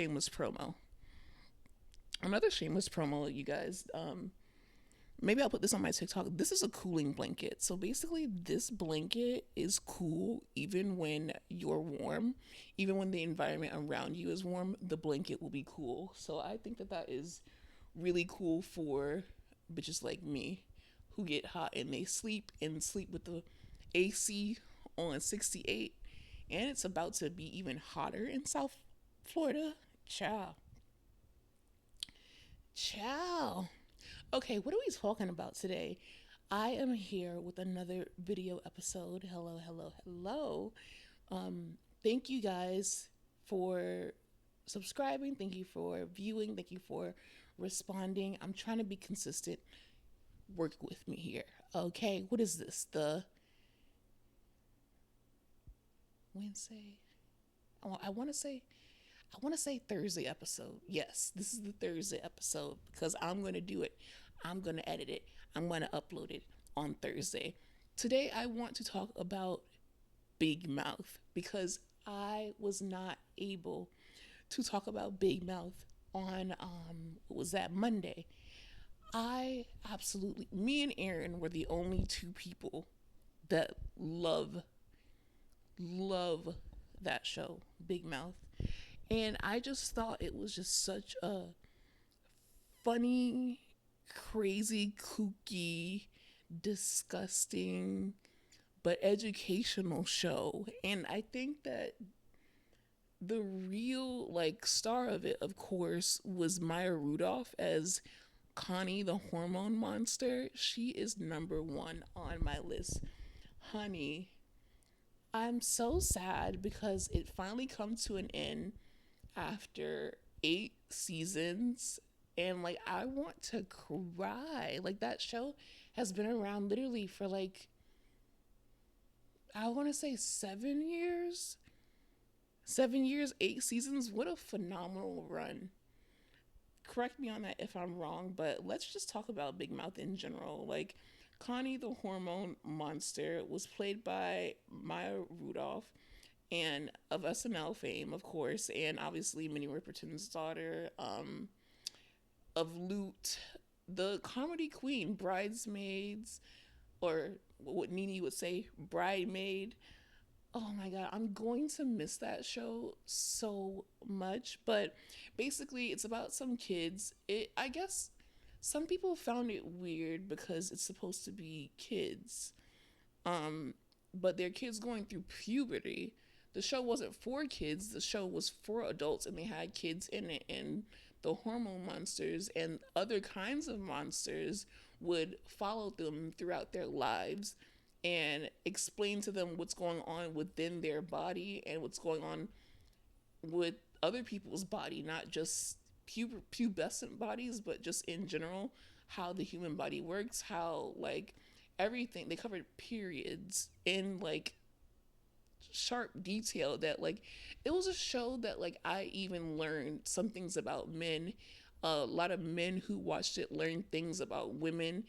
Shameless promo. Another shameless promo, you guys. Maybe I'll put this on my TikTok. This is a cooling blanket. So basically, this blanket is cool even when you're warm, even when the environment around you is warm. The blanket will be cool. So I think that that is really cool for bitches like me who get hot and they sleep and sleep with the AC on 68, and it's about to be even hotter in South Florida. Ciao. Ciao. Okay, what are we talking about today? I am here with another video episode. Hello, hello, hello. Thank you guys for subscribing. Thank you for viewing. Thank you for responding. I'm trying to be consistent. Work with me here. Okay, what is this? The Wednesday? Oh, I want to say Thursday episode. Yes, this is the Thursday episode because I'm going to do it. I'm going to edit it. I'm going to upload it on Thursday. Today, I want to talk about Big Mouth because I was not able to talk about Big Mouth on, what was that, Monday. I absolutely, me and Aaron were the only two people that love that show, Big Mouth. And I just thought it was just such a funny, crazy, kooky, disgusting, but educational show. And I think that the real like star of it, of course, was Maya Rudolph as Connie the hormone monster. She is number one on my list. Honey, I'm so sad because it finally comes to an end after 8 seasons, and like I want to cry. Like that show has been around literally for like, I want to say 7 years. 7 years, 8 seasons. What a phenomenal run. Correct me on that if I'm wrong, but let's just talk about Big Mouth in general. Like, Connie the hormone monster was played by Maya Rudolph, and of SNL fame, of course, and obviously Minnie Riperton's daughter, of Loot, the comedy queen, Bridesmaids, or what Nene would say, Bridemaid. Oh my god, I'm going to miss that show so much. But basically, it's about some kids. I guess some people found it weird because it's supposed to be kids, um, but they're kids going through puberty. The show wasn't for kids, the show was for adults, and they had kids in it. And the hormone monsters and other kinds of monsters would follow them throughout their lives and explain to them what's going on within their body and what's going on with other people's body, not just pubescent bodies, but just in general, how the human body works, how like everything. They covered periods in like sharp detail that like it was a show that like I even learned some things about men. A lot of men who watched it learned things about women.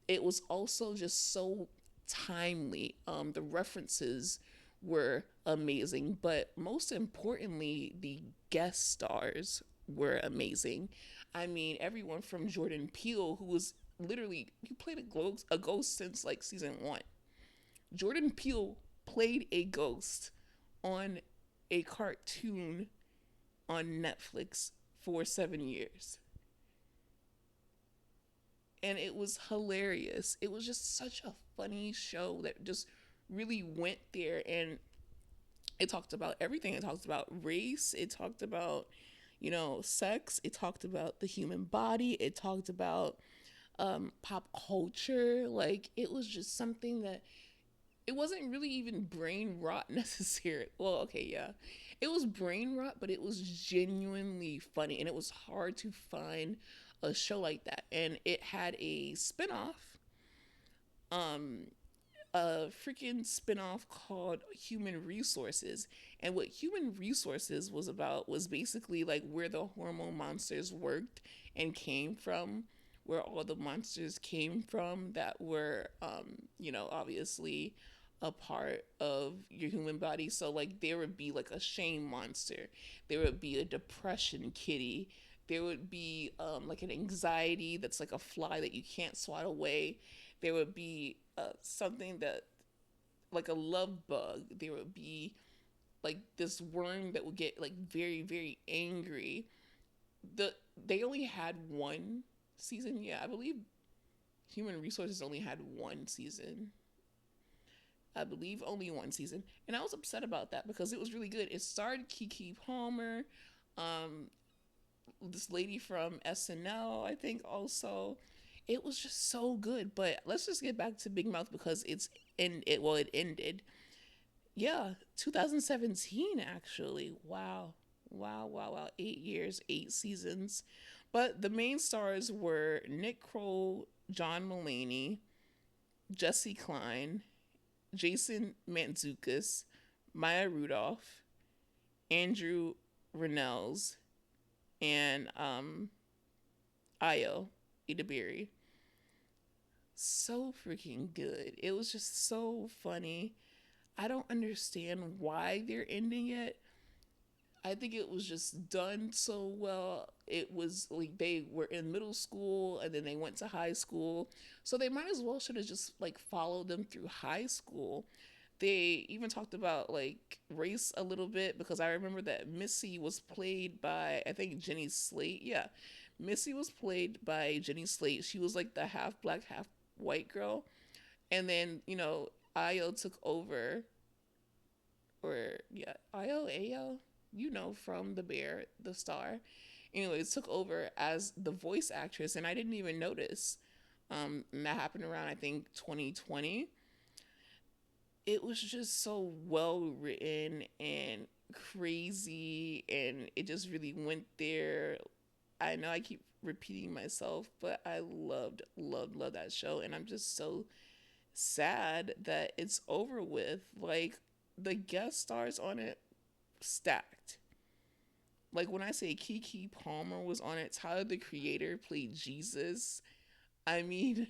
It was also just so timely. The references were amazing, but most importantly, the guest stars were amazing. I mean, everyone from Jordan Peele, who was literally he played a ghost since like season one. Jordan Peele played a ghost on a cartoon on Netflix for 7 years. And it was hilarious. It was just such a funny show that just really went there, and it talked about everything. It talked about race, it talked about, sex, it talked about the human body, it talked about pop culture. Like it was just something that it wasn't really even brain rot necessary. Well, okay, yeah. It was brain rot, but it was genuinely funny, and it was hard to find a show like that. And it had a spinoff, um a freaking spinoff called Human Resources. And what Human Resources was about was basically like where the hormone monsters worked and came from, where all the monsters came from that were, obviously a part of your human body. So like there would be like a shame monster, there would be a depression kitty, there would be like an anxiety that's like a fly that you can't swat away. There would be something that like a love bug. There would be like this worm that would get like very very angry. The They only had one season. Yeah, I believe Human Resources only had one season. I believe only one season, and I was upset about that because it was really good. It starred Kiki Palmer, um, this lady from SNL, I think also. It was just so good. But let's just get back to Big Mouth because it ended. Yeah, 2017 actually. Wow. Wow, wow, wow. 8 years, 8 seasons. But the main stars were Nick Kroll, John Mulaney, Jesse Klein, Jason Mantzoukas, Maya Rudolph, Andrew Rannells, and Ayo Idabiri. So freaking good. It was just so funny. I don't understand why they're ending it. I think it was just done so well. It was like they were in middle school and then they went to high school. So they might as well should have just like followed them through high school. They even talked about like race a little bit because I remember that Missy was played by I think Jenny Slate. Yeah. Missy was played by Jenny Slate. She was like the half black, half white girl. And then, Ayo took over, or yeah, Ayo, from The Bear, the star. Anyways, took over as the voice actress, and I didn't even notice. And that happened around I think 2020. It was just so well written and crazy, and it just really went there. I know I keep repeating myself, but I loved, loved, loved that show, and I'm just so sad that it's over with. Like the guest stars on it stacked. Like when I say Kiki Palmer was on it, Tyler the Creator played Jesus. I mean,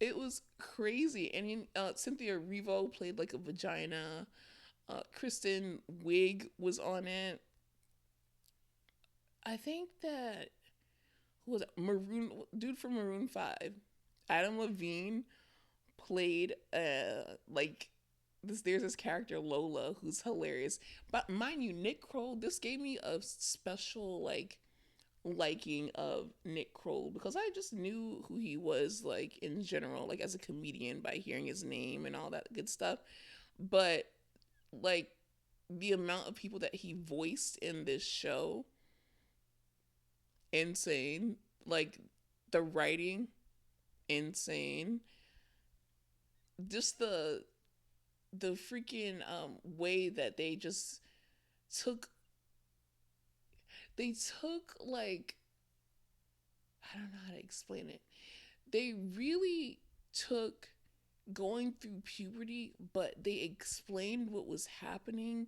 it was crazy. And Cynthia Revo played like a vagina. Kristen Wiig was on it. I think that who was it? Maroon dude from Maroon 5, Adam Levine played like this. There's this character Lola who's hilarious. But mind you, Nick Kroll. This gave me a special like liking of Nick Kroll because I just knew who he was like in general, like as a comedian by hearing his name and all that good stuff. But like the amount of people that he voiced in this show, insane. Like the writing, insane. Just the freaking way that took they took like I don't know how to explain it. They really took going through puberty, but they explained what was happening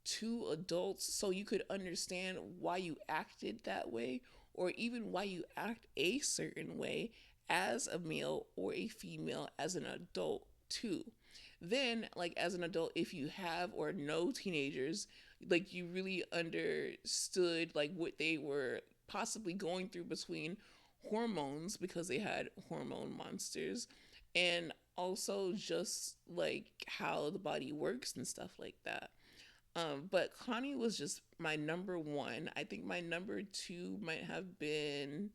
to adults so you could understand why you acted that way or even why you act a certain way as a male or a female as an adult too. Then, like as an adult, if you have or know teenagers, like you really understood like what they were possibly going through between hormones because they had hormone monsters, and also just like how the body works and stuff like that. But Connie was just my number one. I think my number two might have been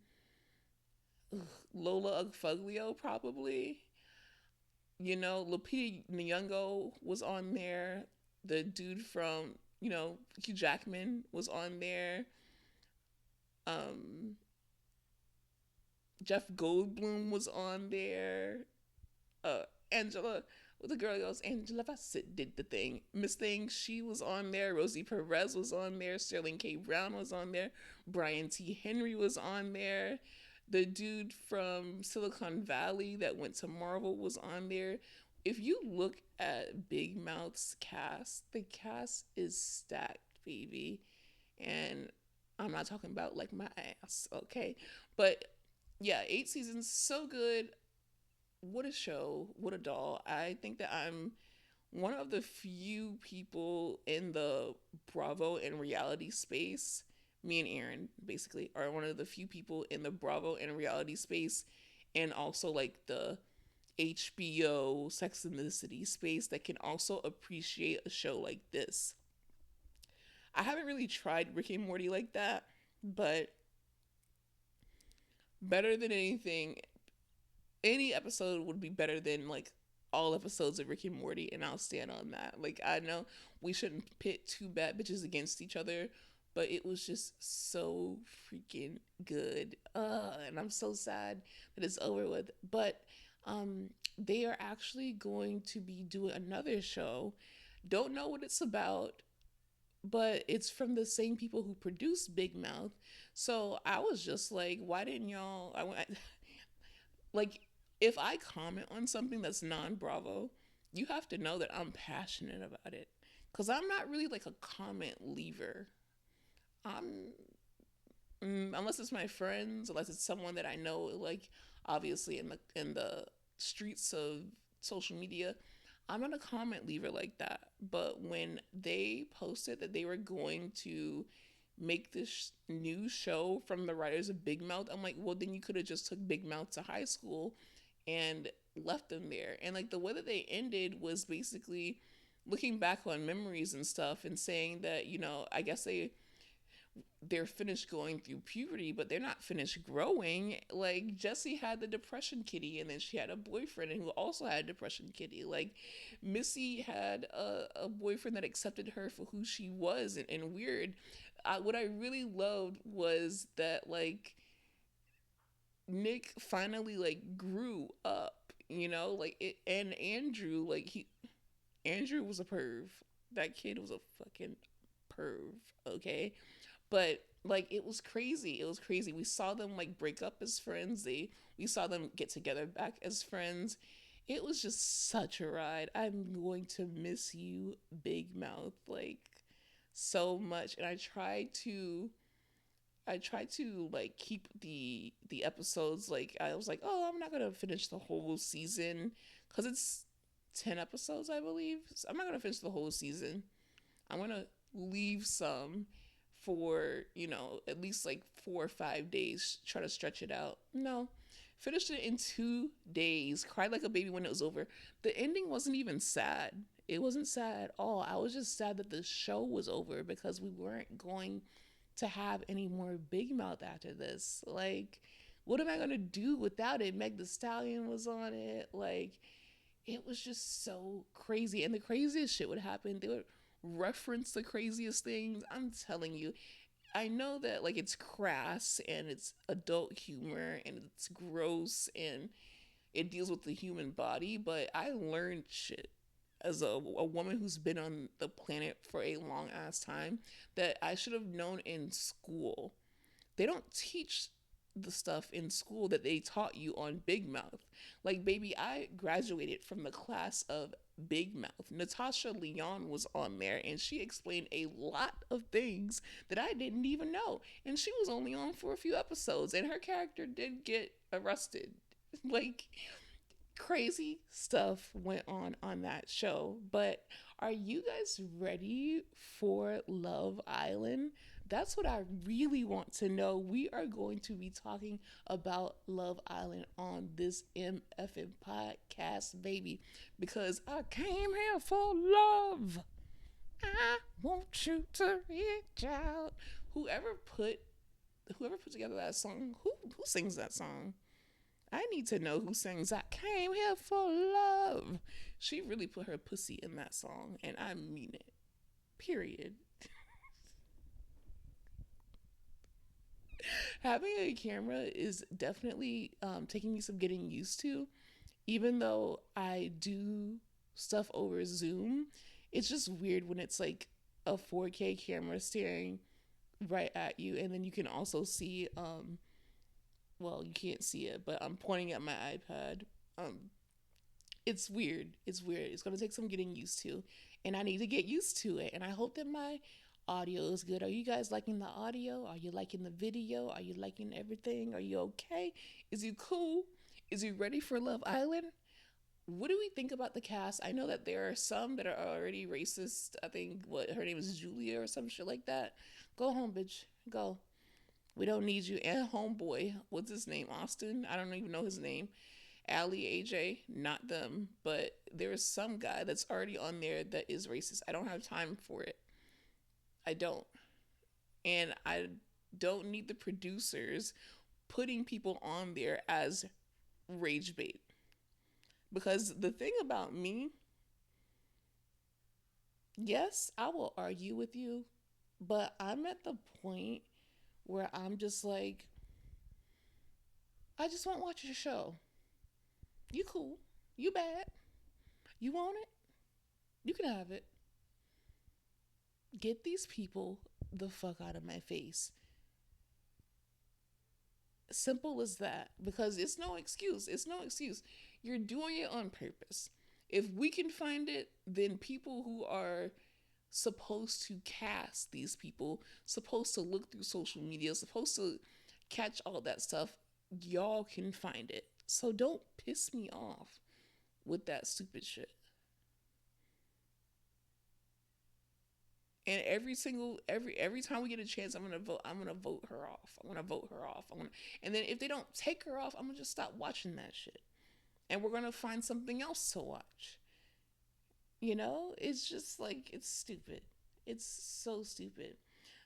Lola Ugfuglio, probably. Lupita Nyong'o was on there. The dude from Hugh Jackman was on there. Um, Jeff Goldblum was on there. Angela, the girl goes, Angela Bassett did the thing. Miss Thing, she was on there. Rosie Perez was on there. Sterling K. Brown was on there. Brian T. Henry was on there. The dude from Silicon Valley that went to Marvel was on there. If you look at Big Mouth's cast, the cast is stacked, baby. And I'm not talking about like my ass, okay? But yeah, 8 seasons, so good. what a show, what a doll. I think that I'm one of the few people in the Bravo and reality space. Me and Aaron basically are one of the few people in the Bravo and reality space, and also like the HBO Sex and the City space that can also appreciate a show like this. I haven't really tried Rick and Morty like that, but better than anything, any episode would be better than like all episodes of Rick and Morty, and I'll stand on that. Like, I know we shouldn't pit two bad bitches against each other, but it was just so freaking good. And I'm so sad that it's over with. But they are actually going to be doing another show. Don't know what it's about, but it's from the same people who produced Big Mouth. So I was just like, why didn't y'all? Like, if I comment on something that's non Bravo, you have to know that I'm passionate about it. Cause I'm not really like a comment leaver. I'm unless it's my friends, unless it's someone that I know, like obviously in the streets of social media, I'm not a comment leaver like that. But when they posted that they were going to make this new show from the writers of Big Mouth, I'm like, well, then you could have just took Big Mouth to high school and left them there. And like the way that they ended was basically looking back on memories and stuff and saying that, I guess they're finished going through puberty, but they're not finished growing. Like Jessie had the depression kitty, and then she had a boyfriend who also had a depression kitty. Like Missy had a boyfriend that accepted her for who she was, and weird. What I really loved was that like Nick finally like grew up, like it, and Andrew Andrew was a perv. That kid was a fucking perv, okay? But like it was crazy. It was crazy. We saw them like break up as friends. We saw them get together back as friends. It was just such a ride. I'm going to miss you, Big Mouth, like so much. And I tried to like keep the episodes, like I was like, "Oh, I'm not going to finish the whole season cuz it's 10 episodes, I believe. So I'm not going to finish the whole season. I'm going to leave some for, at least like 4 or 5 days, try to stretch it out." No. Finished it in 2 days. Cried like a baby when it was over. The ending wasn't even sad. It wasn't sad at all. I was just sad that the show was over because we weren't going to have any more Big Mouth after this. Like, what am I gonna do without it? Meg the Stallion was on it. Like, it was just so crazy. And the craziest shit would happen. They would reference the craziest things. I'm telling you. I know that like it's crass and it's adult humor and it's gross and it deals with the human body, but I learned shit as a woman who's been on the planet for a long ass time that I should have known in school. They don't teach the stuff in school that they taught you on Big Mouth. Like, baby, I graduated from the class of Big Mouth. Natasha Leon was on there and she explained a lot of things that I didn't even know. And she was only on for a few episodes and her character did get arrested. Like, crazy stuff went on that show. But are you guys ready for Love Island? That's what I really want to know. We are going to be talking about Love Island on this MFN podcast, baby, because I came here for love. I want you to reach out. Whoever put together that song, who sings that song? I need to know who sings I came here for love. She really put her pussy in that song, and I mean it. Period. Having a camera is definitely taking me some getting used to. Even though I do stuff over Zoom, it's just weird when it's like a 4K camera staring right at you, and then you can also see well, you can't see it, but I'm pointing at my iPad. It's weird. It's weird. It's gonna take some getting used to, and I need to get used to it. And I hope that my audio is good. Are you guys liking the audio? Are you liking the video? Are you liking everything? Are you okay? Is you cool? Is he ready for Love Island? What do we think about the cast? I know that there are some that are already racist. I think what her name is Julia or some shit like that. Go home, bitch. Go. We don't need you. And homeboy, what's his name? Austin? I don't even know his name. Allie, AJ, not them. But there is some guy that's already on there that is racist. I don't have time for it. I don't. And I don't need the producers putting people on there as rage bait. Because the thing about me, yes, I will argue with you, but I'm at the point where I'm just like, I just won't watch your show. You cool. You bad. You want it? You can have it. Get these people the fuck out of my face. Simple as that. Because it's no excuse. It's no excuse. You're doing it on purpose. If we can find it, then people who are supposed to cast these people, supposed to look through social media, supposed to catch all that stuff, y'all can find it. So don't piss me off with that stupid shit. And every time we get a chance, I'm gonna vote her off. I'm gonna vote her off. And then if they don't take her off, I'm gonna just stop watching that shit. And we're gonna find something else to watch. You know, it's just like it's stupid. It's so stupid.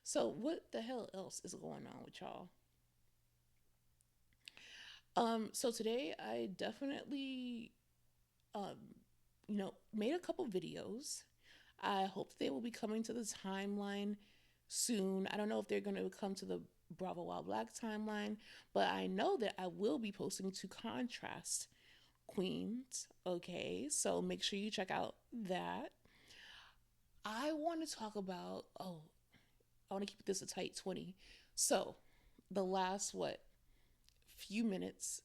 So what the hell else is going on with y'all? So today I definitely um, made a couple videos. I hope they will be coming to the timeline soon. I don't know if they're going to come to the Bravo Wild Black timeline, but I know that I will be posting to Contrast Queens. Okay, so make sure you check out that. I want to talk about, I want to keep this a tight 20. So, the last, few minutes,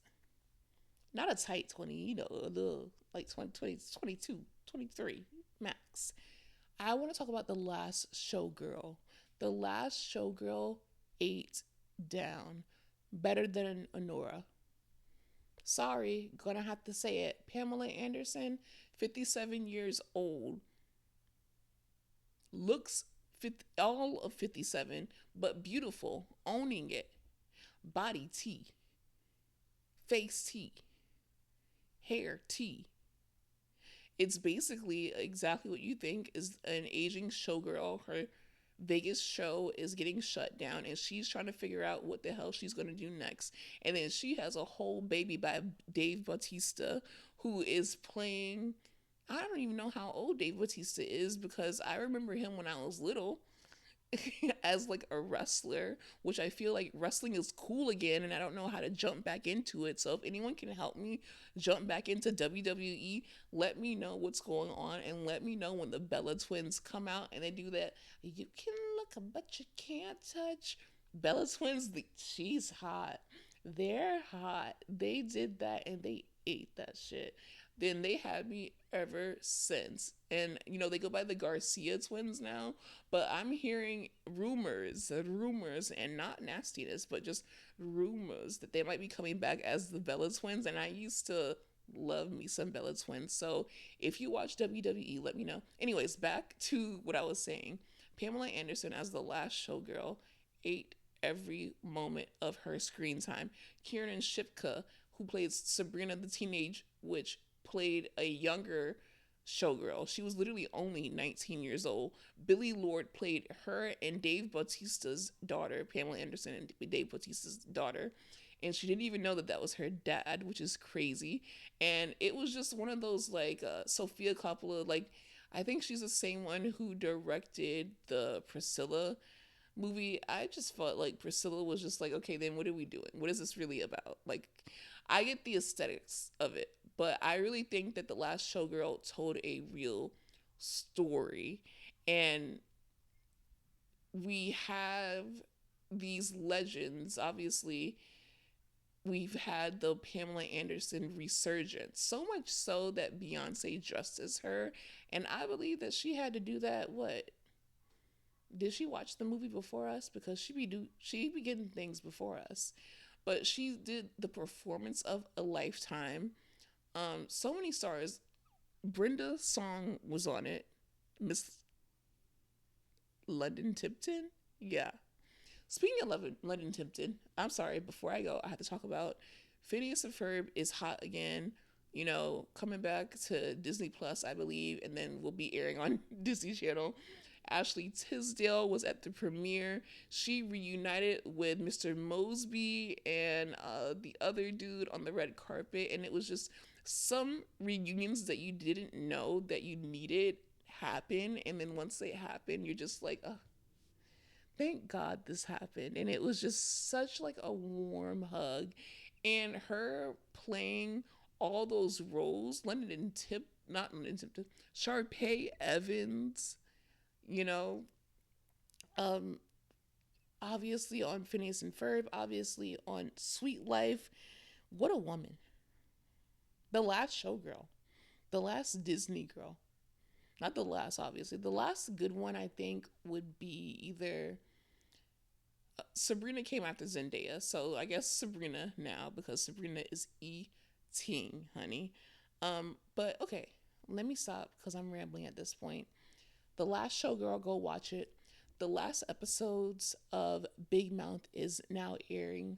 not a tight 20, a little like 20, 20, 22, 23 max. I want to talk about the last showgirl. The last showgirl ate down better than Honora. Sorry, gonna have to say it. Pamela Anderson, 57 years old, looks all of 57, but beautiful, owning it. Body T, face T, hair T. It's basically exactly what you think is an aging showgirl. Her Vegas show is getting shut down and she's trying to figure out what the hell she's going to do next. And then she has a whole baby by Dave Bautista who is playing. I don't even know how old Dave Bautista is because I remember him when I was little as like a wrestler, which I feel like wrestling is cool again and I don't know how to jump back into it. So if anyone can help me jump back into WWE, let me know what's going on and let me know when the Bella twins come out and they do that. You can look, but you can't touch. Bella twins, she's hot. They're hot. They did that and they ate that shit. Then they had me ever since. And they go by the Garcia twins now, but I'm hearing rumors and not nastiness, but just rumors that they might be coming back as the Bella twins. And I used to love me some Bella twins. So if you watch WWE, let me know. Anyways, back to what I was saying. Pamela Anderson as the last showgirl ate every moment of her screen time. Kiernan Shipka, who plays Sabrina the Teenage Witch, played a younger showgirl. She was literally only 19 years old. Billie Lourd played her and Dave Bautista's daughter, Pamela Anderson and Dave Bautista's daughter. And she didn't even know that that was her dad, which is crazy. And it was just one of those like Sofia Coppola, like I think she's the same one who directed the Priscilla movie. I just felt like Priscilla was just like, okay, then what are we doing? What is this really about? Like, I get the aesthetics of it, but I really think that The Last Showgirl told a real story. And we have these legends. Obviously, we've had the Pamela Anderson resurgence, so much so that Beyonce dressed as her. And I believe that she had to do that. What? Did she watch the movie before us? Because she be getting things before us. but she did the performance of a lifetime. So many stars. Brenda's song was on it. Miss London Tipton, yeah. Speaking of London Tipton, I'm sorry. Before I go, I have to talk about Phineas and Ferb is hot again. You know, coming back to Disney Plus, I believe, and then will be airing on Disney Channel. Ashley Tisdale was at the premiere. She reunited with Mr. Mosby and the other dude on the red carpet, and it was just some reunions that you didn't know that you needed happen, and then once they happen, you're just like, thank God this happened. And it was just such like a warm hug. And her playing all those roles, London Tip, not London Tip, Sharpay Evans, you know, um, obviously on Phineas and Ferb, obviously on Sweet Life. What a woman. The last showgirl, the last Disney girl. Not the last, obviously. The last good one, I think, would be either Sabrina came after Zendaya, so I guess Sabrina now because Sabrina is eating, honey. But okay, let me stop because I'm rambling at this point. The Last Showgirl, go watch it. The last episodes of Big Mouth is now airing.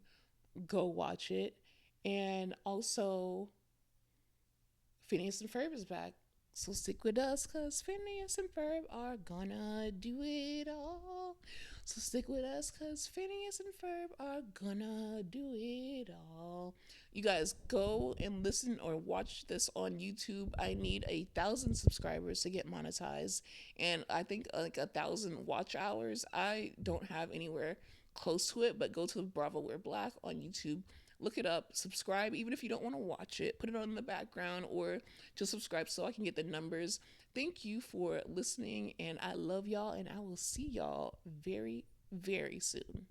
Go watch it. And also, Phineas and Ferb is back. So stick with us because Phineas and Ferb are gonna do it all. So stick with us because Phineas and Ferb are gonna do it all. You guys go and listen or watch this on YouTube. I need 1,000 subscribers to get monetized. And I think like 1,000 watch hours. I don't have anywhere close to it, but go to Bravo We're Black on YouTube. Look it up, subscribe, even if you don't want to watch it, put it on in the background or just subscribe so I can get the numbers. Thank you for listening, and I love y'all, and I will see y'all very, very soon.